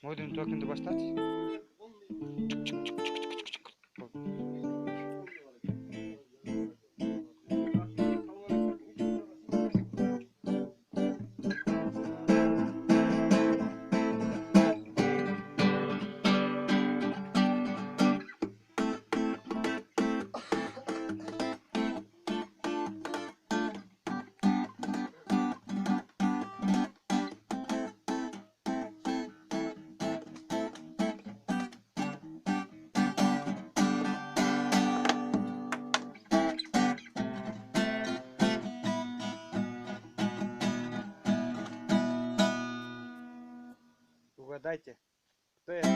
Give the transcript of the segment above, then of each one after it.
Modern token'da başlat. Угадайте, кто это?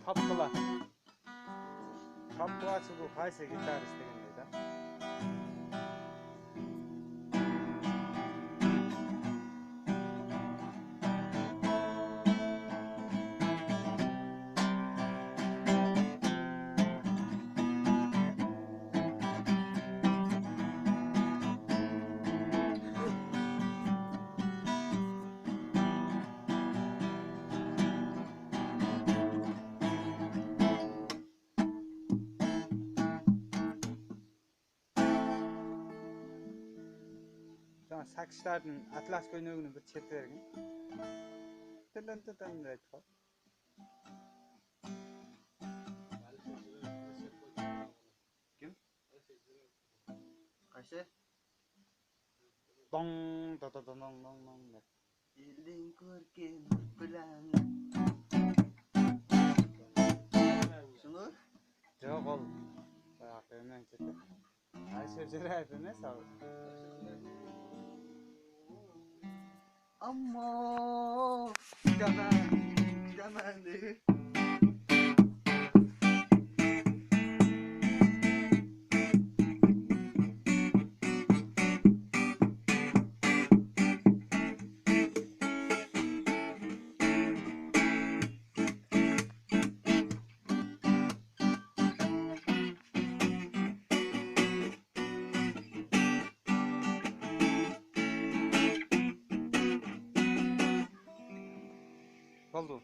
Хапкала. Хапкала сугу хайсы гитарист дегендей да. Жаңа саксыштардын атлас көйнөгүнүн бир чети берген. Тын деп айтып калды. Ким? Кайсы? Дон деп. Элин көркен билан. Шуну? Жок, ол баягы менен чети. Сөздөр айтып эмес ал. Ammo jangan deh. Oldu.